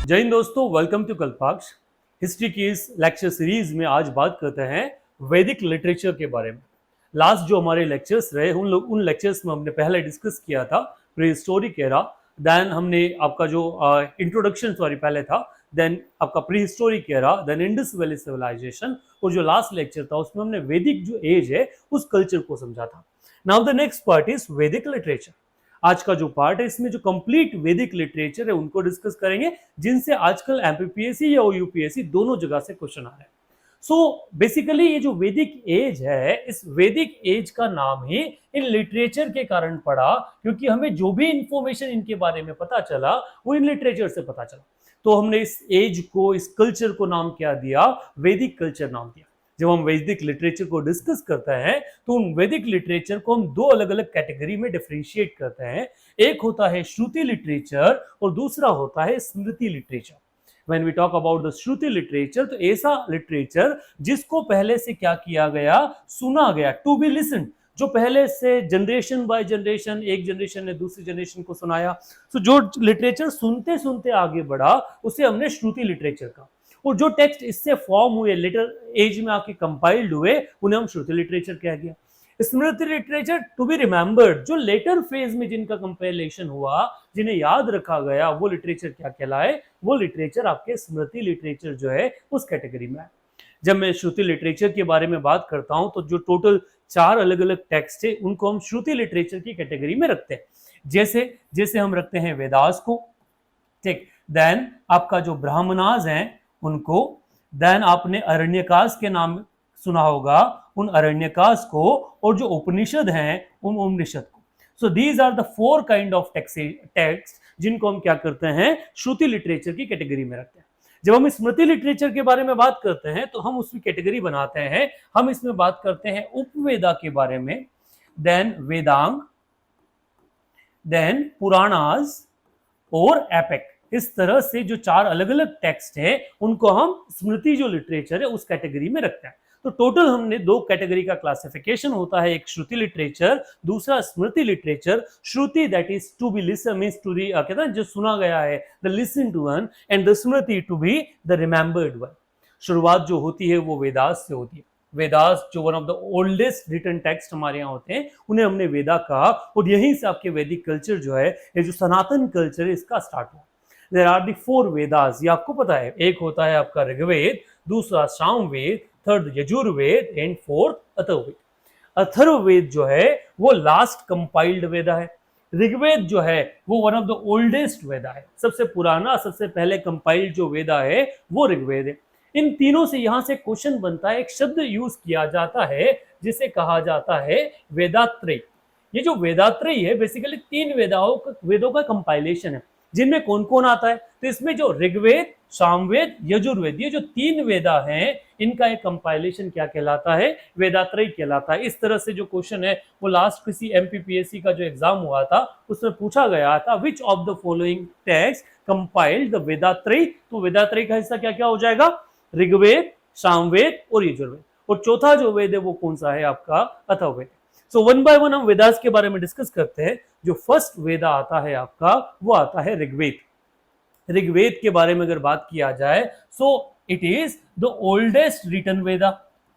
जय हिंद दोस्तों, welcome to कल्पाक्ष। History की इस लेक्चर सीरीज में आज बात करते हैं वैदिक लिटरेचर के बारे में। लास्ट जो हमारे लेक्चर्स रहे उन लेक्चर्स में हमने पहले डिस्कस किया था प्री हिस्टोरिक एरा, देन हमने आपका जो इंट्रोडक्शन पहले था, देन आपका prehistoric era, then Indus valley civilization, और जो लास्ट लेक्चर था उसमें हमने वैदिक जो एज है उस कल्चर को समझा था। Now the next part is वैदिक लिटरेचर। आज का जो पार्ट है इसमें जो कंप्लीट वैदिक लिटरेचर है उनको डिस्कस करेंगे, जिनसे आजकल एमपीपीएससी या यूपीएससी दोनों जगह से क्वेश्चन आ रहे हैं। सो बेसिकली ये जो वैदिक एज है, इस वैदिक एज का नाम ही इन लिटरेचर के कारण पड़ा, क्योंकि हमें जो भी इंफॉर्मेशन इनके बारे में पता चला वो इन लिटरेचर से पता चला। तो हमने इस एज को, इस कल्चर को नाम क्या दिया? वैदिक कल्चर नाम दिया। जब हम वैदिक लिटरेचर को डिस्कस करते हैं तो उन वैदिक लिटरेचर को हम दो अलग अलग कैटेगरी में डिफरेंशिएट करते हैं। एक होता है श्रुति लिटरेचर और दूसरा होता है Smriti literature. When we talk about the Shruti literature, तो ऐसा लिटरेचर जिसको पहले से क्या किया गया, सुना गया, टू बी लिसन, जो पहले से जनरेशन बाय जनरेशन, एक जनरेशन ने दूसरी जनरेशन को सुनाया। तो जो लिटरेचर सुनते सुनते आगे बढ़ा उसे हमने श्रुति लिटरेचर कहा, और जो टेक्स्ट इससे फॉर्म हुए, लेटर एज में आके कंपाइल्ड हुए, उन्हें हम श्रुति लिटरेचर कह गया। स्मृति लिटरेचर, टू बी रिमेंबर्ड, जो लेटर फेज में जिनका कंपाइलेशन हुआ, जिन्हें याद रखा गया, वो लिटरेचर क्या कहलाए? वो लिटरेचर आपके स्मृति लिटरेचर जो है उस कैटेगरी में है। जब मैं श्रुति लिटरेचर के बारे में बात करता हूं तो जो टोटल 4 अलग अलग टेक्स्ट है उनको हम श्रुति लिटरेचर की कैटेगरी में रखते हैं। जैसे जैसे हम रखते हैं वेदास को, ठीक, देन आपका जो ब्राह्मणास हैं उनको, देन आपने अरण्यकाश के नाम सुना होगा, उन अरण्यकाश को, और जो उपनिषद हैं उन उपनिषद को। So these are the 4 kind of text जिनको हम क्या करते हैं, श्रुति लिटरेचर की कैटेगरी में रखते हैं। जब हम स्मृति लिटरेचर के बारे में बात करते हैं तो हम उसकी कैटेगरी बनाते हैं। हम इसमें बात करते हैं उपवेदा के बारे में, देन वेदांग, देन पुराणास और एपिक। इस तरह से जो 4 अलग अलग टेक्स्ट है उनको हम स्मृति जो लिटरेचर है उस कैटेगरी में रखते हैं। तो टोटल हमने 2 कैटेगरी का क्लासिफिकेशन होता है, एक श्रुति लिटरेचर, दूसरा Smriti literature. Shruti that is to be listen, means to the, कहते हैं जो सुना गया है, the listen to one, and the Smriti to be the remembered one. शुरुआत जो होती है वो वेदास से होती है। वेदास जो one of the oldest written text हमारे यहाँ होते हैं उन्हें हमने वेदा कहा, और यहीं से आपके वैदिक कल्चर जो है, ये जो सनातन कल्चर है, इसका स्टार्ट हुआ। There are the 4 वेदास, ये आपको पता है। एक होता है आपका ऋग्वेद, दूसरा Samaveda, third Yajurveda, and fourth Atharvaveda. Atharvaveda जो है वो लास्ट कंपाइल्ड वेदा है। ऋग्वेद जो है वो वन ऑफ द ओल्डेस्ट वेदा है, सबसे पुराना, सबसे पहले कंपाइल्ड जो वेदा है वो ऋग्वेद है। इन तीनों से यहां से क्वेश्चन बनता है, एक शब्द यूज किया जाता है जिसे कहा जाता है वेदात्रय। ये जो वेदात्रय है बेसिकली 3 वेदों का कंपाइलेशन है, जिनमें कौन कौन आता है? तो इसमें जो ऋग्वेद, सामवेद, यजुर्वेद, ये जो 3 वेदा हैं इनका एक कंपाइलेशन क्या कहलाता है? वेदात्रय कहलाता है। इस तरह से जो क्वेश्चन है वो लास्ट किसी एमपीपीएससी का जो एग्जाम हुआ था उसमें पूछा गया था, which of the following text compiled the Vedatraya. तो वेदात्रय का हिस्सा क्या क्या हो जाएगा? ऋग्वेद, सामवेद और यजुर्वेद। और चौथा जो वेद है वो कौन सा है? आपका Atharvaveda. So one by one हम वेदास के बारे में डिस्कस करते हैं। जो फर्स्ट वेदा आता है आपका वो आता है ऋग्वेद। ऋग्वेद के बारे में अगर बात किया जाए so it is the oldest written Veda.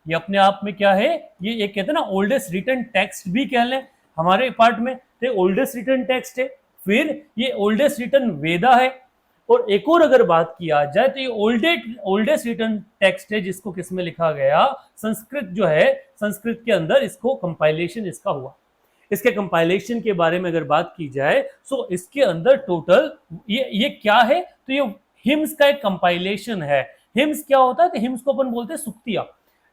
ये अपने आप में क्या है? ये एक कहते हैं ना ओल्डेस्ट रिटन टेक्स्ट भी कह लें हमारे पार्ट में, तो ओल्डेस्ट रिटन टेक्स्ट है, फिर ये ओल्डेस्ट रिटन वेदा है। और एक और अगर बात किया जाए तो ये ओल्डेस्ट रिटन टेक्स्ट है जिसको किसमें लिखा गया? संस्कृत जो है, संस्कृत के अंदर इसको कंपाइलेशन इसका हुआ। इसके कंपाइलेशन के बारे में अगर बात की जाए सो इसके अंदर टोटल ये क्या है? तो ये हिम्स का एक कंपाइलेशन है। हिम्स क्या होता है? तो हिम्स को अपन बोलते हैं सुक्तियां।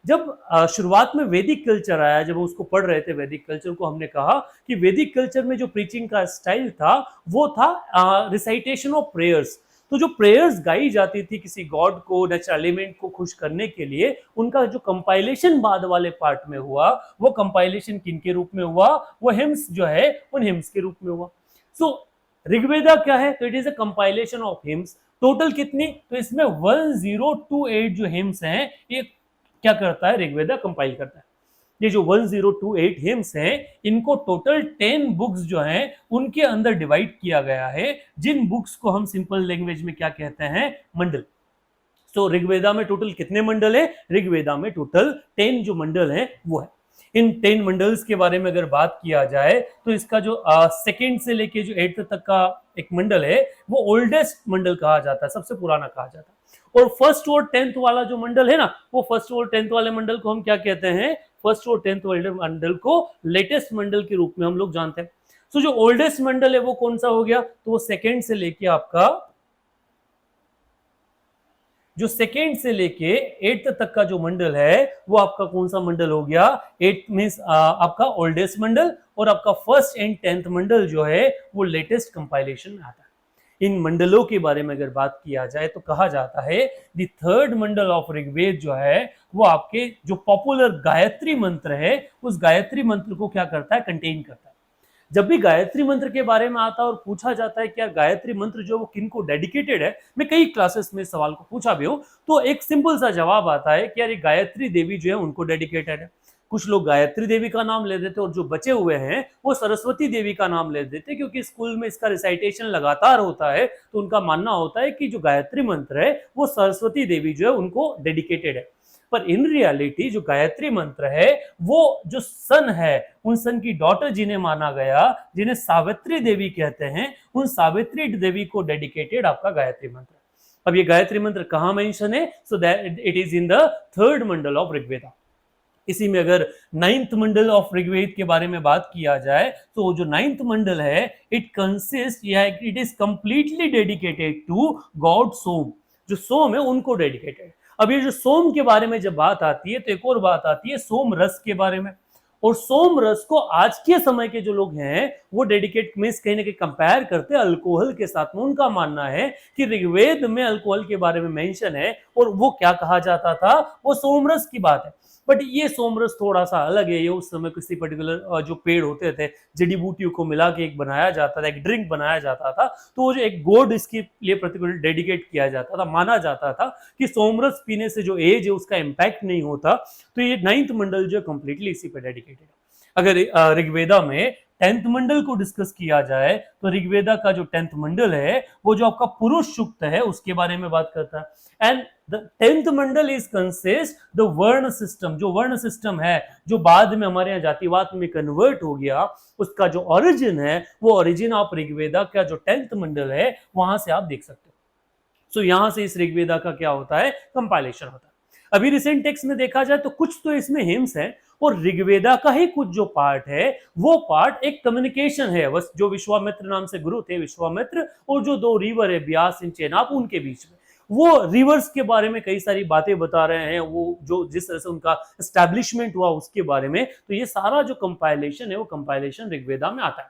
जब शुरुआत में वैदिक कल्चर आया, जब उसको पढ़ रहे थे वैदिक कल्चर को, हमने कहा कि वैदिक कल्चर में जो प्रीचिंग का स्टाइल था वो था रिसाइटेशन ऑफ प्रेयर्स। तो जो प्रेयर्स गाई जाती थी किसी गॉड को, नेचुरल एलिमेंट को खुश करने के लिए, उनका जो कंपाइलेशन बाद वाले पार्ट में हुआ वो कंपाइलेशन किन के रूप में हुआ? वो हिम्स जो है उन हिम्स के रूप में हुआ। सो ऋग्वेदा क्या है? तो it is a compilation of hymns. Total कितनी? तो इसमें 1028 जो हिम्स हैं ये क्या करता है? ऋग्वेदा कंपाइल करता है। ये जो 1028 हिम्स हैं, इनको टोटल 10 बुक्स जो हैं उनके अंदर डिवाइड किया गया है, जिन बुक्स को हम सिंपल लैंग्वेज में क्या कहते हैं, मंडल। तो ऋग्वेदा में टोटल कितने मंडल है? ऋग्वेदा में टोटल 10 जो मंडल है वो है। इन 10 मंडल्स के बारे में अगर बात किया जाए तो इसका जो सेकंड से लेके जो 8th तक का एक मंडल है वो ओल्डेस्ट मंडल कहा जाता है, सबसे पुराना कहा जाता है। और फर्स्ट और 10th वाला जो मंडल है ना, वो फर्स्ट और 10th वाले मंडल को हम क्या कहते हैं? फर्स्ट और 10th वाले मंडल को लेटेस्ट मंडल के रूप में हम लोग जानते हैं। तो जो ओल्डेस्ट मंडल है वो कौन सा हो गया? तो वो सेकेंड से लेके आपका जो सेकेंड से लेके 8th तक का जो मंडल है वो आपका कौन सा मंडल हो गया? 8 मींस आपका ओल्डेस्ट मंडल, और आपका फर्स्ट एंड 10th मंडल जो है वो लेटेस्ट कंपाइलेशन में आता है। इन मंडलों के बारे में अगर बात किया जाए तो कहा जाता है the third mandal of Rigveda जो है वो आपके जो पॉपुलर गायत्री मंत्र है उस गायत्री मंत्र को क्या करता है? कंटेन करता है। जब भी गायत्री मंत्र के बारे में आता है और पूछा जाता है क्या गायत्री मंत्र जो वो किन को डेडिकेटेड है, मैं कई क्लासेस में सवाल को पूछा भी हूं, तो एक सिंपल सा जवाब आता है कि यार ये गायत्री देवी जो है उनको डेडिकेटेड है। कुछ लोग गायत्री देवी का नाम ले देते और जो बचे हुए हैं वो सरस्वती देवी का नाम ले देते, क्योंकि स्कूल में इसका रिसाइटेशन लगातार होता है, तो उनका मानना होता है कि जो गायत्री मंत्र है वो सरस्वती देवी जो है उनको डेडिकेटेड है। पर इन रियलिटी जो गायत्री मंत्र है वो जो सन है उन सन की डॉटर जिन्हें माना गया, जिन्हें सावित्री देवी कहते हैं, उन सावित्री देवी को डेडिकेटेड आपका गायत्री मंत्र। अब ये गायत्री मंत्र कहां मेंशन है? So that it is in the third mandal of Rigveda. इसी में अगर 9th मंडल ऑफ ऋग्वेद के बारे में बात किया जाए तो जो 9th मंडल है इट कंसिस्ट या it is completely dedicated to god Som. जो सोम है उनको डेडिकेटेड। अब ये जो सोम के बारे में जब बात आती है तो एक और बात आती है सोम रस के बारे में, और सोम रस को आज के समय के जो लोग हैं वो डेडिकेट मींस कहीं ना कहीं कंपेयर करते हैं अल्कोहल के साथ में। उनका मानना है कि ऋग्वेद में अल्कोहल के बारे में मेंशन है और वो क्या कहा जाता था? वो सोमरस की बात है। बट ये सोमरस थोड़ा सा अलग है। ये उस समय किसी पर्टिकुलर जो पेड़ होते थे जड़ी बूटियों को मिला के एक बनाया जाता था, एक ड्रिंक बनाया जाता था, तो वो जो एक गॉड इसके लिए पर्टिकुलर डेडिकेट किया जाता था। माना जाता था कि सोमरस पीने से जो एज है उसका इम्पैक्ट नहीं होता। तो ये 9th मंडल जो है कंप्लीटली इसी पे डेडिकेटेड है। अगर ऋग्वेदा में 10th मंडल को डिस्कस किया जाए तो ऋग्वेदा का जो 10th मंडल है वो जो आपका पुरुष सूक्त है उसके बारे में बात करता है। And the 10th Mandal is consist the वर्ण सिस्टम। जो वर्ण सिस्टम है जो बाद में हमारे यहाँ जातिवाद में कन्वर्ट हो गया, उसका जो ओरिजिन है वो ओरिजिन ऑफ ऋग्वेदा का जो 10th मंडल है वहां से आप देख सकते हो। सो यहां से इस ऋग्वेदा का क्या होता है? कंपाइलेशन होता है। अभी रिसेंट टेक्स्ट में देखा जाए तो कुछ तो इसमें हिम्स है और ऋग्वेदा का ही कुछ जो पार्ट है वो पार्ट एक कम्युनिकेशन है। बस जो विश्वामित्र नाम से गुरु थे विश्वामित्र और जो दो रिवर है ब्यास एंड चेनाब उनके बीच में, वो रिवर्स के बारे में कई सारी बातें बता रहे हैं, वो जो जिस तरह से उनका एस्टैब्लिशमेंट हुआ उसके बारे में। तो ये सारा जो कंपाइलेशन है वो कंपाइलेशन ऋग्वेदा में आता है।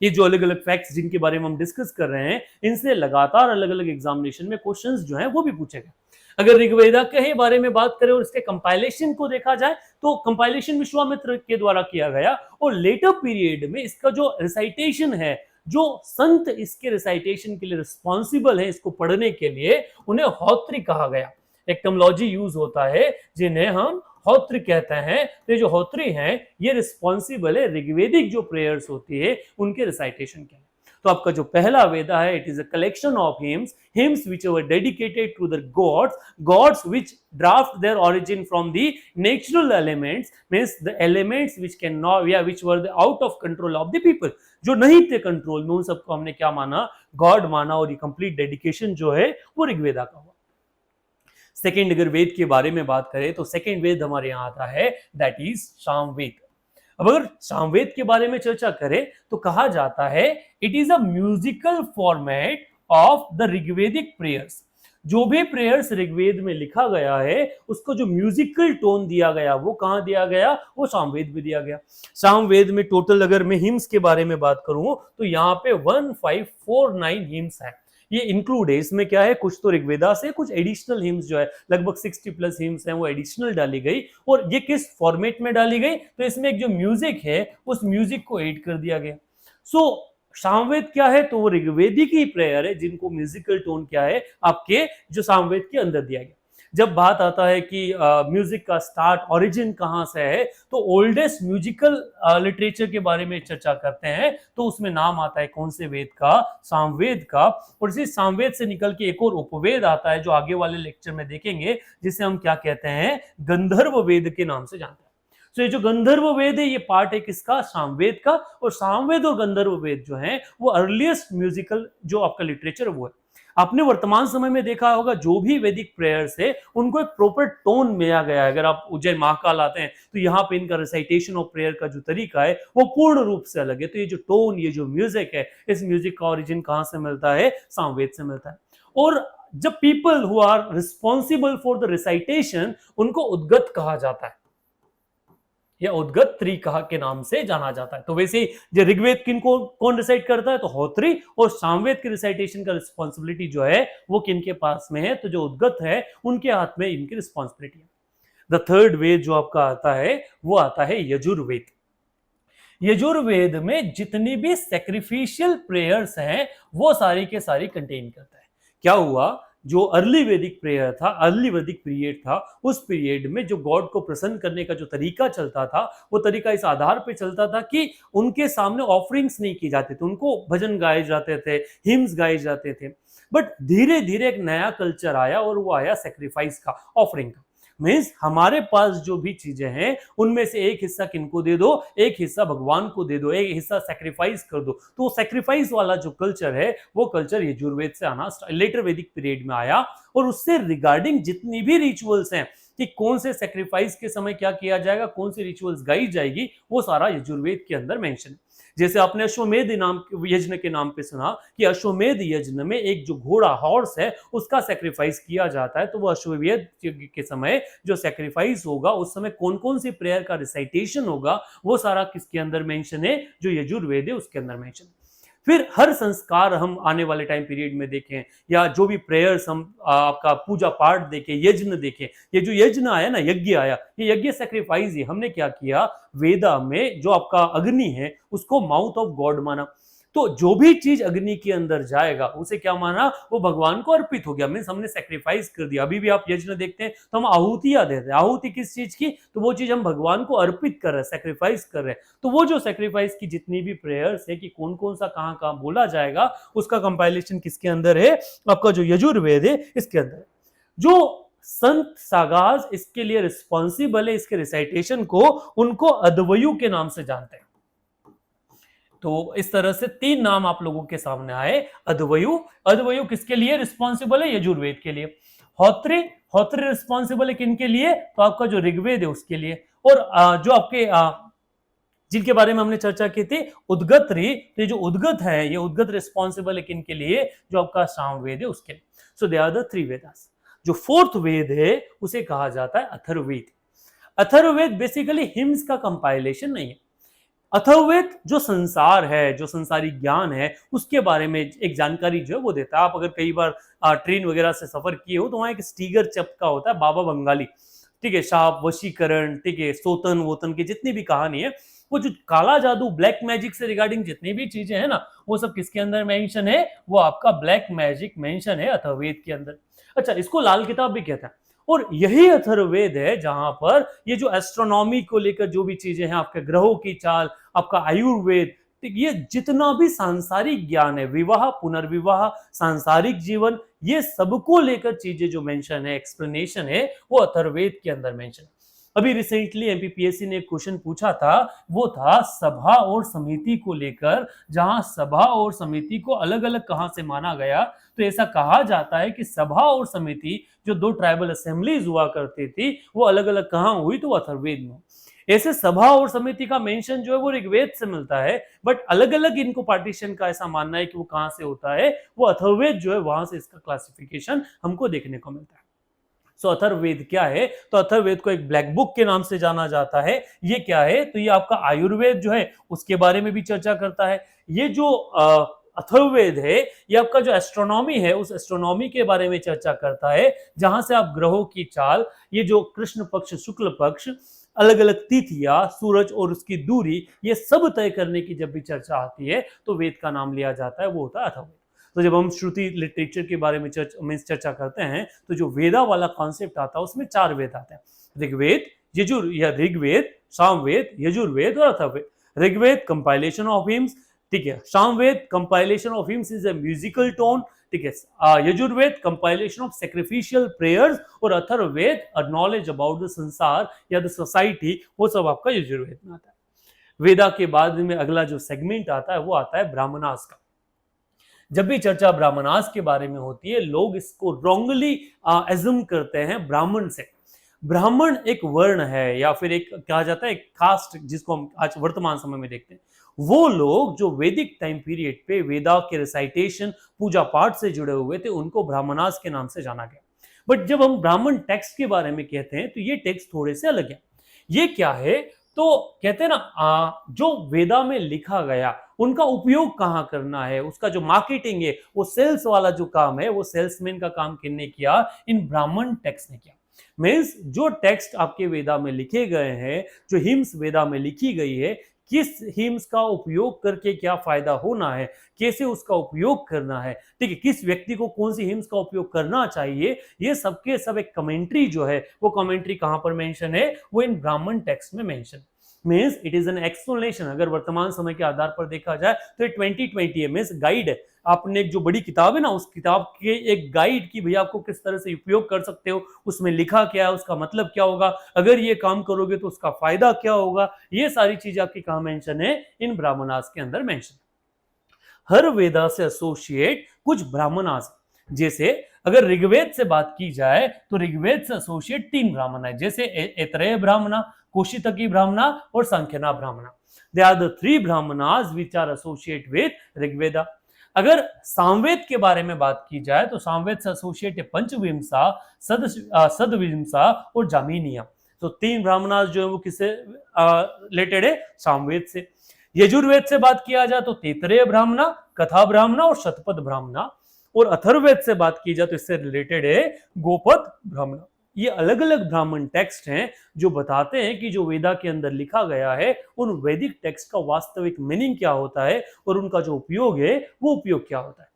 ये जो अलग अलग फैक्ट्स जिनके बारे में हम डिस्कस कर रहे हैं इनसे लगातार अलग अलग एग्जामिनेशन में क्वेश्चंस जो हैं वो भी पूछे गए। अगर ऋग्वेदा के बारे में बात करें और इसके कंपाइलेशन को देखा जाए तो कंपाइलेशन विश्वामित्र के द्वारा किया गया और लेटर पीरियड में इसका जो रिसाइटेशन है, जो संत इसके रिसाइटेशन के लिए रिस्पॉन्सिबल है इसको पढ़ने के लिए, उन्हें हौत्री कहा गया। एक टर्मिनोलॉजी यूज होता है जिन्हें हम हौत्री कहते हैं। तो जो हौत्री हैं ये रिस्पॉन्सिबल है ऋग्वेदिक जो प्रेयर्स होती है उनके रिसाइटेशन के लिए। तो आपका जो पहला वेदा है it is a collection of hymns which were dedicated to the gods which draft their origin from the natural elements, means the elements which cannot which were the out of control of the people, जो नहीं थे control में, उन सबको हमने क्या माना? God माना। और ये कंप्लीट डेडिकेशन जो है वो ऋग्वेदा का हुआ। सेकेंड अगर वेद के बारे में बात करें तो सेकेंड वेद हमारे यहाँ आता है दैट इज सामवेद। अब अगर सामवेद के बारे में चर्चा करें तो कहा जाता है it is a musical format of the Rigvedic prayers. जो भी प्रेयर्स ऋग्वेद में लिखा गया है उसको जो म्यूजिकल टोन दिया गया वो कहां दिया गया? वो सामवेद में दिया गया। सामवेद में टोटल अगर मैं हिम्स के बारे में बात करूं तो यहाँ पे 1549 हिम्स है। ये इंक्लूड है, इसमें क्या है? कुछ तो ऋग्वेदा से, कुछ एडिशनल हिम्स जो है लगभग 60 प्लस हिम्स हैं वो एडिशनल डाली गई। और ये किस फॉर्मेट में डाली गई? तो इसमें एक जो म्यूजिक है उस म्यूजिक को ऐड कर दिया गया। सो सामवेद क्या है? तो वो ऋग्वेदी की प्रेयर है जिनको म्यूजिकल टोन क्या है आपके जो सामवेद के अंदर दिया गया। जब बात आता है कि म्यूजिक का स्टार्ट ओरिजिन कहाँ से है, तो ओल्डेस्ट म्यूजिकल लिटरेचर के बारे में चर्चा करते हैं तो उसमें नाम आता है कौन से वेद का, सामवेद का। और इसी सामवेद से निकल के एक और उपवेद आता है जो आगे वाले लेक्चर में देखेंगे, जिसे हम क्या कहते हैं, गंधर्व वेद के नाम से जानते हैं। तो ये जो गंधर्व वेद है ये पार्ट है किसका, सामवेद का। और सामवेद और गंधर्व वेद जो है वो अर्लीस्ट म्यूजिकल जो आपका लिटरेचर वो है। आपने वर्तमान समय में देखा होगा जो भी वैदिक प्रेयर्स है उनको एक प्रॉपर टोन में आ गया है। अगर आप उज्जैन महाकाल आते हैं तो यहाँ पे इनका रिसाइटेशन ऑफ प्रेयर का जो तरीका है वो पूर्ण रूप से अलग है। तो ये जो टोन, ये जो म्यूजिक है, इस म्यूजिक का ओरिजिन कहाँ से मिलता है, सामवेद से मिलता है। और जब people who are responsible for the recitation उनको उद्गत कहा जाता है या उद्गत त्रि कहा के नाम से जाना जाता है। तो वैसे जो ऋग्वेद किन को कौन रिसाइट करता है, तो होत्री। और सामवेद की रिसाइटेशन का रिस्पॉन्सिबिलिटी जो है वो किन के पास में है, तो जो उद्गत है उनके हाथ में इनकी रिस्पॉन्सिबिलिटी है। द थर्ड वेद जो आपका आता है वो आता है यजुर्वेद। यजुर्वेद में जितनी भी सैक्रिफिशियल प्रेयर्स हैं वो सारी के सारी कंटेन करता है। क्या हुआ, जो अर्ली वैदिक प्रेयर था, अर्ली वैदिक पीरियड था, उस पीरियड में जो गॉड को प्रसन्न करने का जो तरीका चलता था वो तरीका इस आधार पे चलता था कि उनके सामने ऑफरिंग्स नहीं की जाती थी, उनको भजन गाए जाते थे, हिम्स गाए जाते थे। बट धीरे धीरे एक नया कल्चर आया और वो आया सेक्रीफाइस का, ऑफरिंग का। मीन्स हमारे पास जो भी चीजें हैं उनमें से एक हिस्सा किनको दे दो, एक हिस्सा भगवान को दे दो, एक हिस्सा सेक्रीफाइस कर दो। तो सेक्रीफाइस वाला जो कल्चर है वो कल्चर यजुर्वेद से आना लेटर वैदिक पीरियड में आया। और उससे रिगार्डिंग जितनी भी रिचुअल्स हैं कि कौन से सेक्रीफाइस के समय क्या किया जाएगा, कौन सी रिचुअल्स गाई जाएगी, वो सारा यजुर्वेद के अंदर मेंशन है। जैसे आपने अश्वमेध नाम यज्ञ के नाम पे सुना कि अश्वमेध यज्ञ में एक जो घोड़ा हॉर्स है उसका सेक्रीफाइस किया जाता है। तो वो अश्वमेध के समय जो सेक्रीफाइस होगा उस समय कौन कौन सी प्रेयर का रिसाइटेशन होगा वो सारा किसके अंदर मेंशन है, जो यजुर्वेद है उसके अंदर मेंशन है। फिर हर संस्कार हम आने वाले टाइम पीरियड में देखें या जो भी प्रेयर्स हम आपका पूजा पाठ देखें, यज्ञ देखें, ये जो यज्ञ आया ना, यज्ञ आया, ये यज्ञ सेक्रीफाइस ही हमने क्या किया, वेदा में जो आपका अग्नि है उसको माउथ ऑफ गॉड माना। तो जो भी चीज अग्नि के अंदर जाएगा उसे क्या माना, वो भगवान को अर्पित हो गया। मीन्स हमने सेक्रीफाइस कर दिया। अभी भी आप यज्ञ देखते हैं तो हम आहुतियां देते हैं। आहुति किस चीज की, तो वो चीज हम भगवान को अर्पित कर रहे हैं, सेक्रीफाइस कर रहे हैं। तो वो जो सेक्रीफाइस की जितनी भी प्रेयर्स है कि कौन कौन सा कहां कहां बोला जाएगा उसका कंपाइलेशन किसके अंदर है, आपका जो यजुर्वेद है इसके अंदर है। जो संत सागाज इसके लिए रिस्पॉन्सिबल है, इसके रिसाइटेशन को, उनको अद्वयु के नाम से जानते हैं। तो इस तरह से तीन नाम आप लोगों के सामने आए। अद्वयु, अद्वयु किसके लिए रिस्पॉन्सिबल है, यजुर्वेद के लिए। होत्री, होत्री रिस्पॉन्सिबल है किनके लिए, तो आपका जो ऋग्वेद है उसके लिए। और जो आपके जिनके बारे में हमने चर्चा की थी उद्गत री, तो ये जो उद्गत है ये उद्गत रिस्पॉन्सिबल है किनके लिए, जो आपका सामवेद है उसके लिए। So they are the three Vedas. जो फोर्थ वेद है उसे कहा जाता है अथर्ववेद। अथर्ववेद बेसिकली हिम्स का कंपाइलेशन नहीं है। अथर्ववेद जो संसार है, जो संसारी ज्ञान है उसके बारे में एक जानकारी जो है वो देता है। आप अगर कई बार ट्रेन वगैरह से सफर किए हो तो वहां एक स्टीगर चपका होता है, बाबा बंगाली, ठीक है, शाप, वशीकरण, ठीक है, सोतन वोतन की जितनी भी कहानी है, वो जो काला जादू, ब्लैक मैजिक से रिगार्डिंग जितनी भी चीजें हैं ना, वो सब किसके अंदर मेंशन है, वो आपका ब्लैक मैजिक मेंशन है अथर्ववेद के अंदर। अच्छा, इसको लाल किताब भी कहता है। और यही अथर्ववेद है जहां पर ये जो एस्ट्रोनॉमी को लेकर जो भी चीजें हैं, आपके ग्रहों की चाल, आपका आयुर्वेद, ये जितना भी सांसारिक ज्ञान है, विवाह, पुनर्विवाह, सांसारिक जीवन, ये सबको लेकर चीजें जो मेंशन है, एक्सप्लेनेशन है, वो अथर्ववेद के अंदर मेंशन है। अभी रिसेंटली एमपीपीएससी ने एक क्वेश्चन पूछा था, वो था सभा और समिति को लेकर, जहां सभा और समिति को अलग अलग कहां से माना गया। तो ऐसा कहा जाता है कि सभा और समिति जो दो ट्राइबल असेंबलीज हुआ करती थी वो अलग अलग कहां हुई, तो अथर्ववेद में। ऐसे सभा और समिति का मेंशन जो है वो ऋग्वेद से मिलता है, बट अलग अलग इनको पार्टीशन का ऐसा मानना है कि वो कहां से होता है, वो अथर्ववेद जो है वहां से इसका क्लासिफिकेशन हमको देखने को मिलता है। सो अथर्ववेद क्या है, तो अथर्ववेद को एक ब्लैक बुक के नाम से जाना जाता है। ये क्या है, तो ये आपका आयुर्वेद जो है उसके बारे में भी चर्चा करता है। ये जो अथर्ववेद है ये आपका जो एस्ट्रोनॉमी है उस एस्ट्रोनॉमी के बारे में चर्चा करता है, जहां से आप ग्रहों की चाल, ये जो कृष्ण पक्ष, शुक्ल पक्ष, अलग अलग तिथियां, सूरज और उसकी दूरी, ये सब तय करने की जब भी चर्चा आती है तो वेद का नाम लिया जाता है, वो होता है अथर्ववेद। तो जब हम श्रुति लिटरेचर के बारे में चर्चा करते हैं तो जो वेदा वाला कॉन्सेप्ट आता है उसमें 4 वेद आते हैं, ऋग्वेद, यजुर या ऋग्वेद, सामवेद, यजुर्वेद और Atharvaveda. Rigveda compilation of hymns, ठीक है। Samaveda compilation of hymns is a musical tone, ठीक है। Yajurveda compilation of sacrificial prayers और Atharvaveda a knowledge about the sansar या द सोसाइटी, वो सब आपका यजुर्वेद में आता है। वेदा के बाद में अगला जो सेगमेंट आता है वो आता है ब्राह्मणास का। जब भी चर्चा ब्राह्मणास के बारे में होती है लोग इसको रॉन्गली एज्यूम करते हैं ब्राह्मण से। ब्राह्मण एक वर्ण है या फिर एक कहा जाता है एक कास्ट, जिसको हम आज वर्तमान समय में देखते हैं। वो लोग जो वैदिक टाइम पीरियड पे वेदा के रिसाइटेशन पूजा पाठ से जुड़े हुए थे उनको ब्राह्मणास के नाम से जाना गया। बट जब हम ब्राह्मण टेक्स्ट के बारे में कहते हैं तो ये टेक्स्ट थोड़े से अलग है। ये क्या है, तो कहते हैं ना जो वेदा में लिखा गया उनका उपयोग कहाँ करना है, उसका जो मार्केटिंग है, वो सेल्स वाला जो काम है वो सेल्समैन का काम किसने किया, इन ब्राह्मण टेक्स्ट ने किया। मीन्स जो टेक्स्ट आपके वेदा में लिखे गए हैं, जो हिम्स वेदा में लिखी गई है, किस हिम्स का उपयोग करके क्या फायदा होना है, कैसे उसका उपयोग करना है, ठीक है, किस व्यक्ति को कौन सी हिम्स का उपयोग करना चाहिए, ये सबके सब एक कमेंट्री जो है वो कमेंट्री कहां पर मेंशन है, वो इन ब्राह्मण टेक्स्ट में mention. Means it is an explanation. अगर वर्तमान समय के आधार पर देखा जाए तो ये 2020 है, मीन्स गाइड है। आपने एक जो बड़ी किताब है ना, उस किताब के एक गाइड की भैया आपको किस तरह से उपयोग कर सकते हो, उसमें लिखा क्या है, उसका मतलब क्या होगा, अगर ये काम करोगे तो उसका फायदा क्या होगा, ये सारी चीजें आपकी कहां मेंशन है, इन ब्राह्मणास के अंदर मेंशन। हर वेदा से एसोसिएट कुछ ब्राह्मणास, जैसे अगर ऋग्वेद से बात की जाए तो ऋग्वेद से एसोसिएट 3 ब्राह्मण है, जैसे ऐतरेय ब्राह्मणा, कौशितकी ब्राह्मणा और Sankhayana Brahmana. They are the 3 Brahmanas which are associate with Rigveda. अगर सामवेद के बारे में बात की जाए तो सामवेद से एसोसिएट है पंचविंसा, सदविंसा और जामिनिया। तो 3 ब्राह्मणास जो है वो किससे रिलेटेड है, सामवेद से। यजुर्वेद से बात किया जाए तो तैतरेय ब्राह्मणा, कथा ब्राह्मणा और शतपथ ब्राह्मणा। और अथर्ववेद से बात की जाए तो इससे रिलेटेड है गोपद ब्राह्मण। ये अलग अलग ब्राह्मण टेक्स्ट हैं जो बताते हैं कि जो वेदा के अंदर लिखा गया है उन वैदिक टेक्स्ट का वास्तविक मीनिंग क्या होता है और उनका जो उपयोग है वो उपयोग क्या होता है।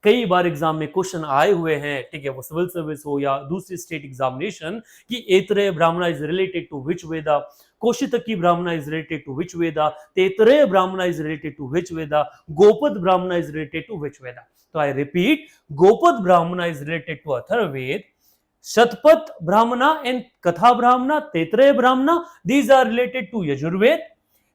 कई बार एग्जाम में क्वेश्चन आए हुए हैं, ठीक है, वो सिविल सर्विस हो या दूसरी स्टेट एग्जामिनेशन, कि Aitareya Brahmana is related to which Veda, Kaushitaki Brahmana is related to which Veda, Taittiriya Brahmana is related to which Veda, Gopatha Brahmana is related to which Veda. तो I repeat, Gopatha Brahmana is related to Atharvaveda, Shatapatha Brahmana and Katha Brahmana, Taittiriya Brahmana, these are related to Yajurveda,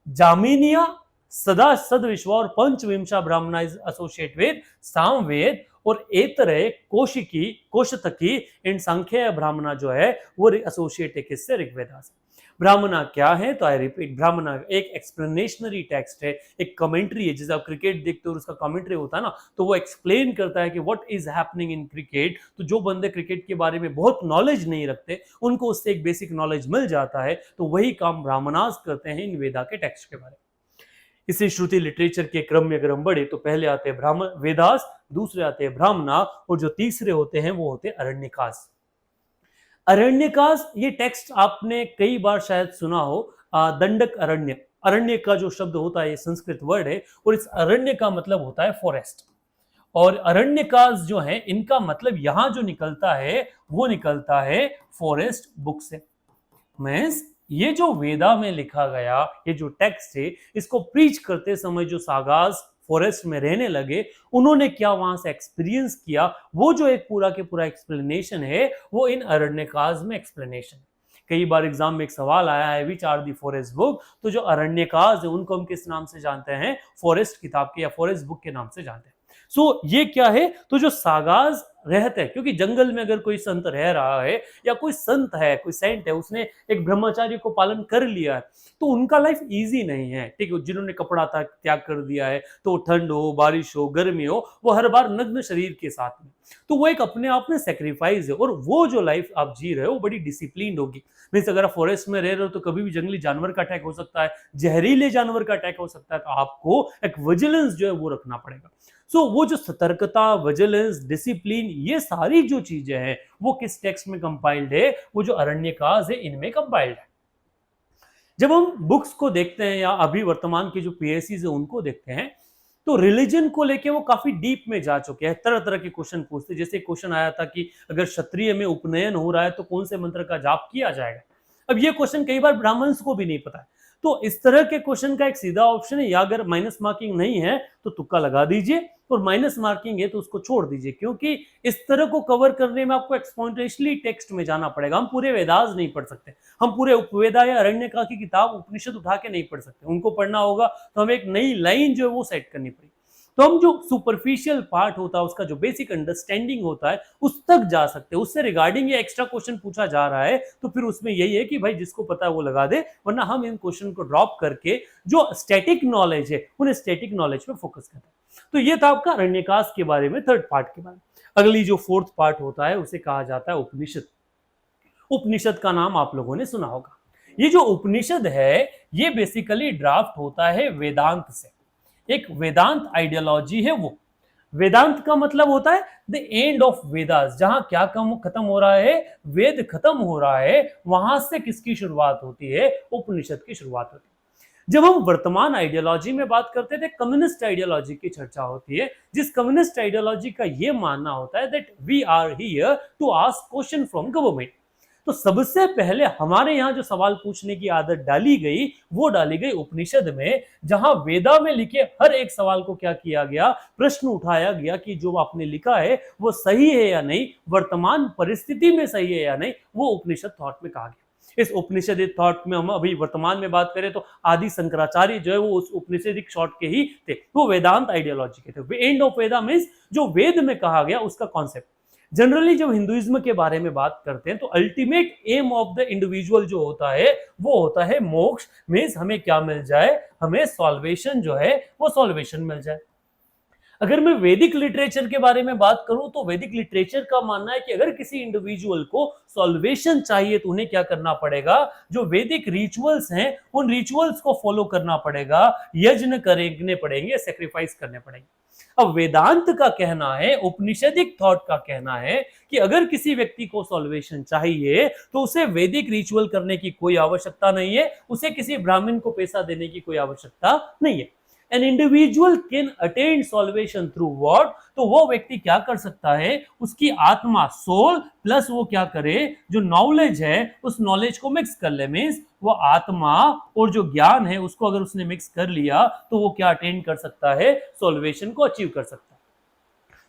Jaiminiya, सदा सदविश्व और पंचविंशा ब्राह्मणा इज एसोसिएट विद सामवेद, और Aitareya, Kaushiki, कौशतकी and सांख्य ब्राह्मणा जो है वो एसोसिएट है किससे, ऋग्वेदा से। ब्राह्मणा क्या है, तो आई रिपीट, ब्राह्मणा एक एक्सप्लेनेशनरी टेक्स्ट है, एक कमेंट्री है। जैसे आप क्रिकेट देखते हो उसका कमेंट्री होता है ना, तो वो एक्सप्लेन करता है कि what is happening in cricket. तो जो बंदे क्रिकेट के बारे में बहुत नॉलेज नहीं रखते उनको उससे एक बेसिक नॉलेज मिल जाता है, तो वही काम ब्राह्मणास करते हैं इन वेदा के टेक्स्ट के बारे में। इसी श्रुति लिटरेचर के क्रम में अगर हम बढ़े तो पहले आते हैं ब्राह्मण वेदास, दूसरे आते हैं ब्राह्मणा, और जो तीसरे होते हैं वो होते हैं अरण्यकास। अरण्यकास ये टेक्स्ट आपने कई बार शायद सुना हो, दंडक अरण्य। अरण्य का जो शब्द होता है ये संस्कृत वर्ड है, और इस अरण्य का मतलब होता है फॉरेस्ट। और अरण्यकास जो है इनका मतलब यहां जो निकलता है वो निकलता है फॉरेस्ट बुक से। मीन्स ये जो वेदा में लिखा गया ये जो टेक्स्ट है, इसको प्रीच करते समय जो सागास फॉरेस्ट में रहने लगे उन्होंने क्या वहां से एक्सपीरियंस किया, वो जो एक पूरा के पूरा एक्सप्लेनेशन है वो इन अरण्यकास में एक्सप्लेनेशन। कई बार एग्जाम में एक सवाल आया है, which are the forest book, तो जो अरण्यकास है उनको हम किस नाम से जानते हैं, फॉरेस्ट किताब के या फॉरेस्ट बुक के नाम से जानते हैं। सो ये क्या है, तो जो सागास रहते हैं, क्योंकि जंगल में अगर कोई संत रह रहा है या कोई संत है, कोई सेंट है, उसने एक ब्रह्मचार्य को पालन कर लिया है, तो उनका लाइफ इजी नहीं है, ठीक है। जिन्होंने कपड़ा त्याग कर दिया है, तो ठंड हो, बारिश हो, गर्मी हो, वो हर बार नग्न शरीर के साथ में, तो वो एक अपने आप में सेक्रीफाइस है। और वो जो लाइफ आप जी रहे हो वो बड़ी डिसिप्लिन होगी। मीन्स अगर आप फॉरेस्ट में रह रहे हो तो कभी भी जंगली जानवर का अटैक हो सकता है, जहरीले जानवर का अटैक हो सकता है, तो आपको एक विजिलेंस जो है वो रखना पड़ेगा। सो वो जो सतर्कता, विजिलेंस, डिसिप्लिन, ये सारी जो चीजें हैं वो किस टेक्स्ट में कंपाइल्ड है, वो जो अरण्यकास है इनमें कंपाइल्ड है। जब हम बुक्स को देखते हैं या अभी वर्तमान के जो पीएससी है उनको देखते हैं, तो रिलीजन को लेके वो काफी डीप में जा चुके हैं, तरह तरह के क्वेश्चन पूछते, जैसे क्वेश्चन आया था कि अगर क्षत्रिय में उपनयन हो रहा है तो कौन से मंत्र का जाप किया जाएगा। अब ये क्वेश्चन कई बार ब्राह्मण्स को भी नहीं पता है, तो इस तरह के क्वेश्चन का एक सीधा ऑप्शन है, या अगर माइनस मार्किंग नहीं है तो तुक्का लगा दीजिए, और माइनस मार्किंग है तो उसको छोड़ दीजिए, क्योंकि इस तरह को कवर करने में आपको एक्सपोनेंशियली टेक्स्ट में जाना पड़ेगा। हम पूरे वेदास नहीं पढ़ सकते, हम पूरे उपवेदा या अरण्यका की किताब उपनिषद उठा के नहीं पढ़ सकते, उनको पढ़ना होगा तो हमें एक नई लाइन जो है वो सेट करनी पड़ेगी। तो हम जो सुपरफिशियल पार्ट होता है, उसका जो बेसिक अंडरस्टैंडिंग होता है उस तक जा सकते हैं। उससे रिगार्डिंग ये एक्स्ट्रा क्वेश्चन पूछा जा रहा है तो फिर उसमें यही है कि भाई जिसको पता है वो लगा दे, वरना हम इन क्वेश्चन को ड्रॉप करके जो स्टैटिक नॉलेज है उन स्टैटिक नॉलेज पे फोकस करते हैं। तो ये था आपका अरण्यकाश के बारे में, थर्ड पार्ट के बारे में। अगली जो फोर्थ पार्ट होता है उसे कहा जाता है उपनिषद। उपनिषद का नाम आप लोगों ने सुना होगा। ये जो उपनिषद है ये बेसिकली ड्राफ्ट होता है वेदांत से, एक वेदांत आइडियोलॉजी है वो। वेदांत का मतलब होता है द एंड ऑफ वेदास, जहां क्या खत्म हो रहा है, वेद खत्म हो रहा है, वहां से किसकी शुरुआत होती है, उपनिषद की शुरुआत होती है। जब हम वर्तमान आइडियोलॉजी में बात करते थे, कम्युनिस्ट आइडियोलॉजी की चर्चा होती है, जिस कम्युनिस्ट आइडियोलॉजी का यह मानना होता है that we are here to ask question from government. तो सबसे पहले हमारे यहाँ जो सवाल पूछने की आदत डाली गई वो डाली गई उपनिषद में, जहां वेदा में लिखे हर एक सवाल को क्या किया गया, प्रश्न उठाया गया कि जो आपने लिखा है वो सही है या नहीं, वर्तमान परिस्थिति में सही है या नहीं, वो उपनिषद थॉट में कहा गया। इस उपनिषदिक थॉट में हम अभी वर्तमान में बात करें तो आदि शंकराचार्य जो है वो उस उपनिषदिक थॉट के ही थे, वो वेदांत आइडियोलॉजी के थे। एंड ऑफ वेदा मींस जो वेद में कहा गया उसका कॉन्सेप्ट। जनरली जब हिंदुइज्म के बारे में बात करते हैं तो ultimate aim of the individual जो होता है वो होता है मोक्ष, मींस हमें क्या मिल जाए, हमें सॉल्वेशन जो है वो सॉल्वेशन मिल जाए। अगर मैं वैदिक लिटरेचर के बारे में बात करूं तो वैदिक लिटरेचर का मानना है कि अगर किसी इंडिविजुअल को सॉल्वेशन चाहिए तो उन्हें क्या करना पड़ेगा, जो वैदिक रिचुअल्स हैं उन रिचुअल्स को फॉलो करना पड़ेगा, यज्ञ करने पड़ेंगे, सेक्रीफाइस करने पड़ेंगे। अब वेदांत का कहना है, उपनिषदिक थॉट का कहना है कि अगर किसी व्यक्ति को सॉल्वेशन चाहिए तो उसे वैदिक रिचुअल करने की कोई आवश्यकता नहीं है, उसे किसी ब्राह्मण को पैसा देने की कोई आवश्यकता नहीं है। An individual can attain salvation through what? तो वो व्यक्ति क्या कर सकता है, उसकी आत्मा सोल प्लस वो क्या करे, जो नॉलेज है उस नॉलेज को मिक्स कर ले, मींस वो आत्मा और जो ज्ञान है उसको अगर उसने मिक्स कर लिया तो वो क्या अटेन कर सकता है, सॉल्वेशन को अचीव कर सकता है।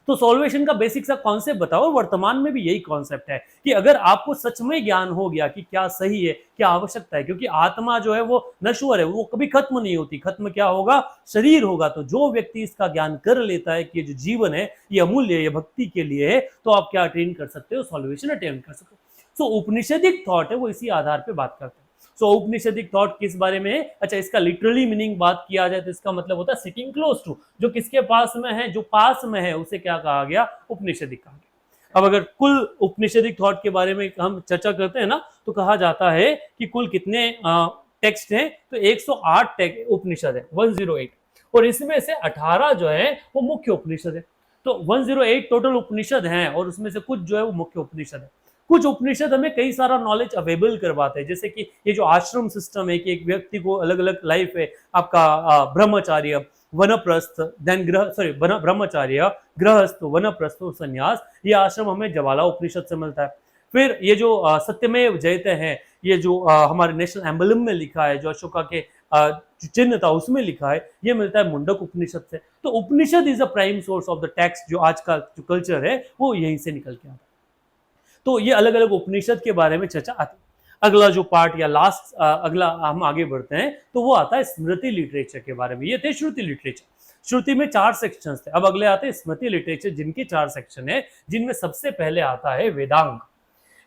तो सॉल्वेशन का बेसिक सा कॉन्सेप्ट बताओ, वर्तमान में भी यही कॉन्सेप्ट है कि अगर आपको सच में ज्ञान हो गया कि क्या सही है क्या आवश्यकता है, क्योंकि आत्मा जो है वो नश्वर है, वो कभी खत्म नहीं होती, खत्म क्या होगा, शरीर होगा। तो जो व्यक्ति इसका ज्ञान कर लेता है कि जो जीवन है ये अमूल्य है, ये भक्ति के लिए है, तो आप क्या अटेन कर सकते हो, सॉल्वेशन अटेन कर सकते हो। सो उपनिषदिक थॉट है वो इसी आधार पर बात करते हैं। सो उपनिषदिक थॉट किस बारे में है, अच्छा इसका लिटरली मीनिंग बात किया जाए तो इसका मतलब होता है सिटिंग क्लोज टू, जो किसके पास में है, जो पास में है उसे क्या कहा गया, उपनिषदिक कहा गया। अब अगर कुल उपनिषदिक थॉट के बारे में हम चर्चा करते हैं ना तो कहा जाता है कि कुल कितने टेक्स्ट हैं, तो 108 उपनिषद है, 108, और इसमें से 18 जो है वो मुख्य उपनिषद है। तो 108 टोटल उपनिषद हैं और उसमें से कुछ जो है वो मुख्य उपनिषद है। कुछ उपनिषद हमें कई सारा नॉलेज अवेलेबल करवाते हैं, जैसे कि ये जो आश्रम सिस्टम है कि एक व्यक्ति को अलग अलग लाइफ है, आपका ब्रह्मचार्य, वनप्रस्थ, देन ब्रह्मचार्य, गृहस्थ, वनप्रस्थ, संन्यास, ये आश्रम हमें ज्वाला उपनिषद से मिलता है। फिर ये जो सत्यमेव जयते हैं, ये जो हमारे नेशनल एम्बलम में लिखा है, जो अशोका के चिन्ह था उसमें लिखा है, ये मिलता है मुंडक उपनिषद से। तो Upanishad is a prime source of the text, जो आज का जो कल्चर है वो यहीं से निकल के आता है। तो ये अलग अलग उपनिषद के बारे में चर्चा आती है। अगला जो पार्ट या लास्ट अगला हम आगे बढ़ते हैं तो वो आता है स्मृति लिटरेचर के बारे में। ये थे श्रुति लिटरेचर, श्रुति में 4 सेक्शंस थे। अब अगले आते हैं स्मृति लिटरेचर, जिनके 4 सेक्शन है, जिनमें सबसे पहले आता है वेदांग।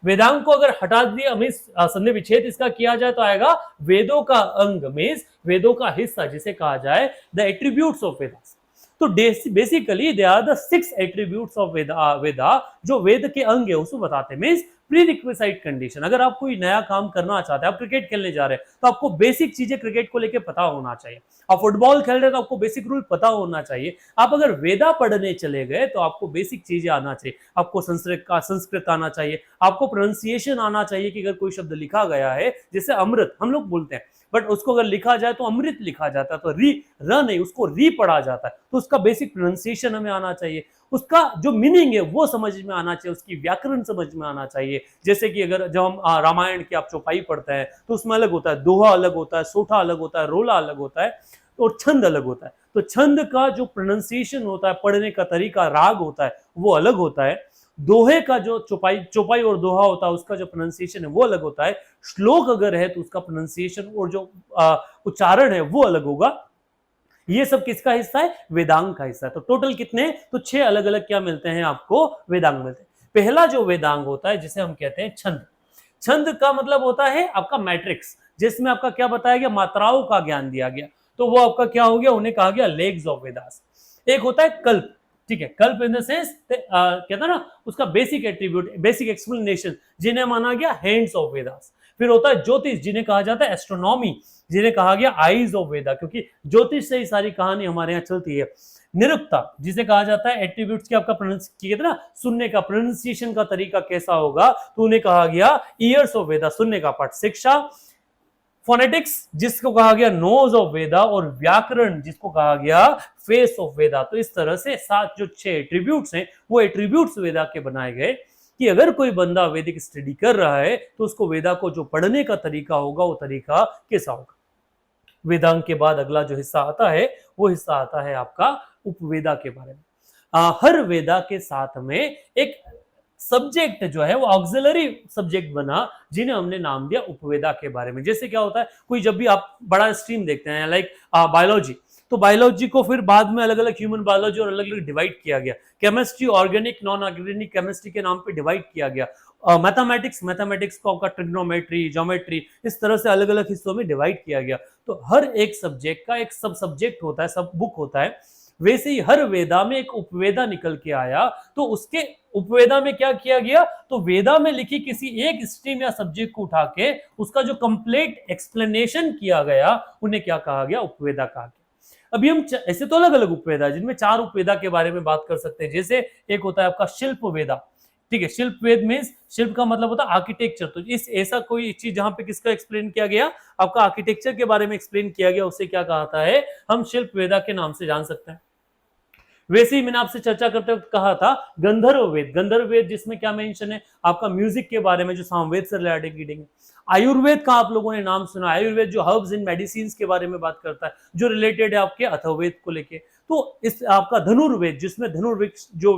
वेदांग को अगर हटा दिया, मीन्स संधि विच्छेद इसका किया जाए तो आएगा वेदों का अंग, मीन्स वेदों का हिस्सा, जिसे कहा जाए द एट्रीब्यूट्स ऑफ वेदास। तो basically they are the 6 attributes of Veda, जो वेद के अंग है उसको बताते हैं। मींस प्री रिक्विसाइट कंडीशन, अगर आप कोई नया काम करना चाहते हैं, आप क्रिकेट खेलने जा रहे हैं तो आपको बेसिक चीजें क्रिकेट को लेके पता होना चाहिए। आप फुटबॉल खेल रहे हैं तो आपको बेसिक रूल पता होना चाहिए। आप अगर वेदा पढ़ने चले गए तो आपको बेसिक चीजें आना चाहिए, आपको संस्कृत आना चाहिए, आपको प्रोनाउंसिएशन आना चाहिए कि अगर कोई शब्द लिखा गया है, जैसे अमृत हम लोग बोलते हैं, बट उसको अगर लिखा जाए तो अमृत लिखा जाता है, तो र नहीं, उसको री पढ़ा जाता है। तो उसका बेसिक प्रोनाउंसिएशन हमें आना चाहिए, उसका जो मीनिंग है वो समझ में आना चाहिए, उसकी व्याकरण समझ में आना चाहिए। जैसे कि अगर जब हम रामायण की आप चौपाई पढ़ते हैं तो उसमें अलग होता है, दोहा अलग होता है, सोठा अलग होता है, रोला अलग होता है और छंद अलग होता है। तो छंद का जो प्रोनाउंसिएशन होता है, पढ़ने का तरीका, राग होता है, वो अलग होता है। दोहे का जो चौपाई और दोहा होता है उसका जो प्रोनाउंसिएशन है वो अलग होता है। श्लोक अगर है तो उसका प्रोनाउंसिएशन और जो उच्चारण है वो अलग होगा। ये सब किसका हिस्सा है? वेदांग का हिस्सा है। तो टोटल कितने? तो 6 अलग अलग क्या मिलते हैं आपको? वेदांग मिलते हैं। पहला जो वेदांग होता है जिसे हम कहते हैं छंद। छंद का मतलब होता है आपका मैट्रिक्स, जिसमें आपका क्या बताया गया? मात्राओं का ज्ञान दिया गया। तो वो आपका क्या हो गया? उन्हें कहा गया लेग्स ऑफ वेदास। एक होता है कल्प, ठीक है, कल्प इन द सेंस कहता है ना उसका बेसिक एट्रीब्यूट, बेसिक एक्सप्लेनेशन, जिन्हें माना गया हैंड्स ऑफ वेदास। फिर होता है ज्योतिष, जिन्हें कहा जाता है एस्ट्रोनॉमी, जिन्हें कहा गया आईज ऑफ वेदा, क्योंकि ज्योतिष से ही सारी कहानी हमारे यहाँ चलती है। निरुक्ता, जिसे कहा जाता है एट्रीब्यूट्स की आपका कहते ना सुनने का प्रोनाउंसिएशन का तरीका कैसा होगा, तो उन्हें कहा गया ईयर्स ऑफ वेदा, सुनने का पार्ट। शिक्षा, फोनेटिक्स जिसको कहा गया नोज ऑफ वेदा, और व्याकरण जिसको कहा गया फेस ऑफ वेदा। तो इस तरह से 7 जो 6 एट्रीब्यूट्स हैं वो एट्रीब्यूट्स वेदा के बनाए गए कि अगर कोई बंदा वैदिक स्टडी कर रहा है तो उसको वेदा को जो पढ़ने का तरीका होगा वो तरीका कैसा होगा। वेदांग के बाद अगला जो हिस्सा आता है वो हिस्सा आता है आपका उपवेदा के बारे में। हर वेदा के साथ में एक सब्जेक्ट जो है वो ऑक्सिलरी सब्जेक्ट बना, जिन्हें हमने नाम दिया उपवेदा के बारे में। जैसे क्या होता है, कोई जब भी आप बड़ा स्ट्रीम देखते हैं लाइक बायोलॉजी, तो बायोलॉजी को फिर बाद में अलग अलग ह्यूमन बायोलॉजी और अलग अलग डिवाइड किया गया। Chemistry organic non organic chemistry के नाम पे डिवाइड किया गया। मैथमेटिक्स को आपका ट्रिग्नोमेट्री, ज्योमेट्री, इस तरह से अलग अलग हिस्सों में डिवाइड किया गया। तो हर एक सब्जेक्ट का एक सब सब्जेक्ट होता है, सब बुक होता है। वैसे ही हर वेदा में एक उपवेदा निकल के आया। तो उसके उपवेदा में क्या किया गया, तो वेदा में लिखी किसी एक स्ट्रीम या सब्जेक्ट को उठा के उसका जो कंप्लीट एक्सप्लेनेशन किया गया उन्हें क्या कहा गया? उपवेदा कहा गया। अभी हम ऐसे तो अलग अलग उपवेदा, जिनमें 4 उपवेदा के बारे में बात कर सकते हैं। जैसे एक होता है आपका शिल्प वेदा, ठीक है, शिल्प वेद मींस, शिल्प का मतलब होता है आर्किटेक्चर। तो इस ऐसा कोई चीज जहां पे किसका एक्सप्लेन किया गया? आपका आर्किटेक्चर के बारे में एक्सप्लेन किया गया, उसे क्या कहा है? हम शिल्प वेदा के नाम से जान सकते हैं। वैसे ही मैंने आपसे चर्चा करते वक्त कहा था गंधर्व वेद। गंधर्व वेद जिसमें क्या मेंशन है? आपका म्यूजिक के बारे में, जो सामवेद से रिलेटेड रीडिंग है। आयुर्वेद का आप लोगों ने नाम सुना, आयुर्वेद जो हर्ब्स एंड मेडिसिन के बारे में बात करता है, जो रिलेटेड है आपके अथर्ववेद को लेके। तो इस आपका धनुर्वेद, जिसमें धनुर्वृक्ष जो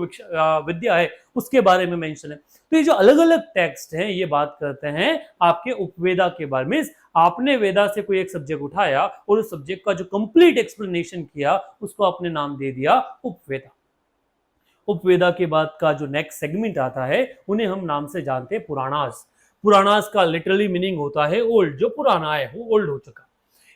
विद्या है उसके बारे में मेंशन है। तो ये जो अलग अलग टेक्स्ट हैं ये बात करते हैं आपके उपवेदा के बारे में। आपने वेदा से कोई एक सब्जेक्ट उठाया और उस सब्जेक्ट का जो कंप्लीट एक्सप्लेनेशन किया उसको आपने नाम दे दिया उपवेदा। उपवेदा के बाद का जो नेक्स्ट सेगमेंट आता है उन्हें हम नाम से जानते हैं पुराणास। पुराणास का लिटरली मीनिंग होता है ओल्ड, जो पुराना है वो ओल्ड हो चुका।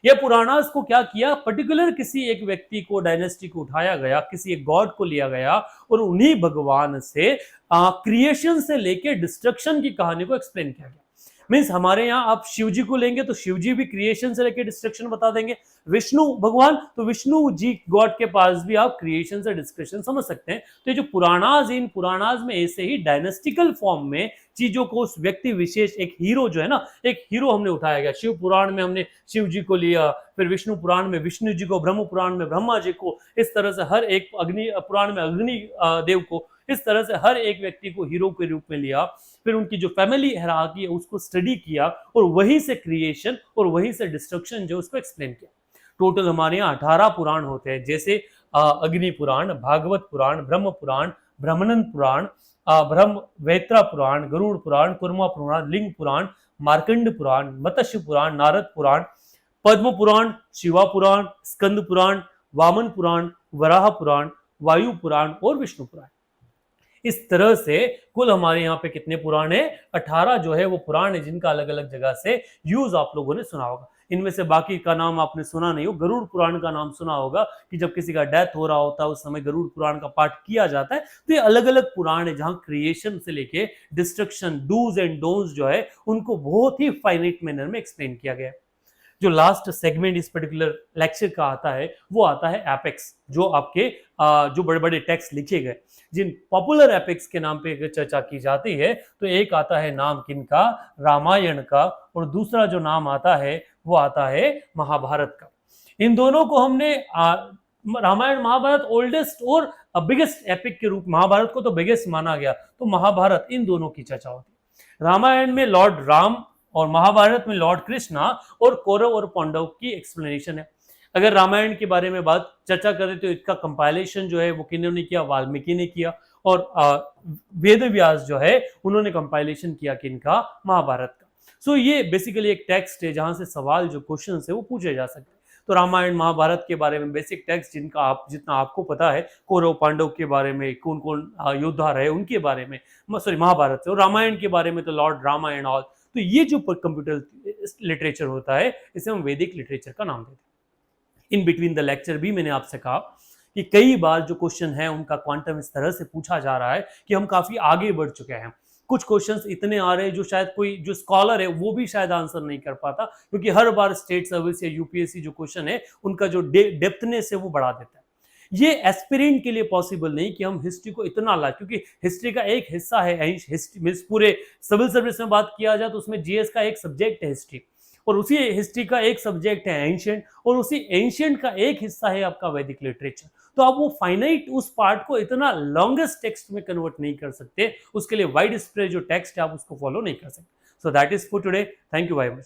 यह पुराणास को क्या किया? पर्टिकुलर किसी एक व्यक्ति को, डायनेस्टी को उठाया गया, किसी एक गॉड को लिया गया और उन्हीं भगवान से क्रिएशन से लेके डिस्ट्रक्शन की कहानी को एक्सप्लेन किया गया। मीन्स हमारे यहाँ आप शिव जी को लेंगे तो शिव जी भी क्रिएशन से लेकर डिस्ट्रक्शन बता देंगे। विष्णु भगवान, तो विष्णु जी गॉड के पास भी आप क्रिएशन से डिस्ट्रक्शन समझ सकते हैं। तो ये जो पुराणाज, इन पुराणाज में ऐसे ही डायनेस्टिकल फॉर्म में चीजों को उस व्यक्ति विशेष, एक हीरो जो है ना, एक हीरो हमने उठाया गया। शिव पुराण में हमने शिव जी को लिया, फिर विष्णु पुराण में विष्णु जी को, ब्रह्म पुराण में ब्रह्मा जी को, इस तरह से हर एक अग्नि पुराण में अग्नि देव को, इस तरह से हर एक व्यक्ति को हीरो के रूप में लिया। फिर उनकी जो फैमिली हायरार्की है उसको स्टडी किया और वहीं से क्रिएशन और वहीं से डिस्ट्रक्शन जो उसको एक्सप्लेन किया। टोटल हमारे यहाँ 18 पुराण होते हैं, जैसे अग्नि पुराण, भागवत पुराण, ब्रह्म पुराण, ब्रह्मनंद पुराण, ब्रह्म वेत्रा पुराण, गरुड़ पुराण, कुर्मा पुराण, लिंग पुराण, मार्कंड पुराण, मत्स्य पुराण, नारद पुराण, पद्म पुराण, शिवा पुराण, स्कंद पुराण, वामन पुराण, वराह पुराण, वायु पुराण और विष्णु पुराण। इस तरह से कुल हमारे यहाँ पे कितने पुराण है? 18 जो है वो पुराण है, जिनका अलग अलग जगह से यूज आप लोगों ने सुना होगा। इनमें से बाकी का नाम आपने सुना नहीं हो। गरुड़ पुराण का नाम सुना होगा कि जब किसी का डेथ हो रहा होता है उस समय गरुड़ पुराण का पाठ किया जाता है। तो ये अलग अलग पुराण है जहां क्रिएशन से लेके डिस्ट्रक्शन, डूज एंड डोंट्स जो है उनको बहुत ही फाइनाइट मैनर में एक्सप्लेन किया गया है। जो लास्ट सेगमेंट इस पर्टिकुलर लेक्चर का आता है वो आता है एपेक्स, जो आपके जो बड़े बड़े टेक्स्ट लिखे गए, जिन पॉपुलर एपिक्स के नाम पे अगर चर्चा की जाती है तो एक आता है नाम किनका? रामायण का, और दूसरा जो नाम आता है वो आता है महाभारत का। इन दोनों को हमने रामायण महाभारत ओल्डेस्ट और बिगेस्ट एपिक के रूप, महाभारत को तो बिगेस्ट माना गया, तो महाभारत इन दोनों की चर्चा होती है। रामायण में लॉर्ड राम और महाभारत में लॉर्ड कृष्णा और कौरव और पांडव की एक्सप्लेनेशन है। अगर रामायण के बारे में बात चर्चा करें तो इसका कंपाइलेशन जो है वो किन्होंने किया, वाल्मीकि ने किया, और वेद व्यास जो है उन्होंने कंपाइलेशन किया किनका, महाभारत का। सो ये बेसिकली एक टेक्स्ट है जहां से सवाल जो क्वेश्चन है वो पूछे जा सकते हैं। तो रामायण महाभारत के बारे में बेसिक टेक्स्ट जिनका जितना आपको पता है, कौरव पांडव के बारे में, कौन कौन योद्धा रहे उनके बारे में, सॉरी महाभारत से, और रामायण के बारे में तो लॉर्ड रामा एंड ऑल। तो ये जो कंप्यूटर लिटरेचर होता है इसे हम वैदिक लिटरेचर का नाम देते हैं। इन बिटवीन द लेक्चर भी मैंने आपसे कहा कि कई बार जो क्वेश्चन है उनका क्वांटम इस तरह से पूछा जा रहा है कि हम काफी आगे बढ़ चुके हैं। कुछ क्वेश्चंस इतने आ रहे हैं जो शायद कोई जो स्कॉलर है वो भी शायद आंसर नहीं कर पाता, क्योंकि हर बार स्टेट सर्विस या यूपीएससी जो क्वेश्चन है उनका जो डेप्थनेस है वो बढ़ा देता है। ये एस्पिरेंट के लिए पॉसिबल नहीं कि हम हिस्ट्री को इतना ला, क्योंकि हिस्ट्री का एक हिस्सा है हिस्ट्री, पूरे सिविल सर्विस में बात किया जाए तो उसमें जीएस का एक सब्जेक्ट है हिस्ट्री, और उसी हिस्ट्री का एक सब्जेक्ट है एंशिएंट, और उसी एंशिएंट का एक हिस्सा है आपका वैदिक लिटरेचर। तो आप वो फाइनाइट उस पार्ट को इतना लॉन्गेस्ट टेक्स्ट में कन्वर्ट नहीं कर सकते, उसके लिए वाइड स्प्रेड जो टेक्स्ट है आप उसको फॉलो नहीं कर सकते। So that is for today, thank you very much.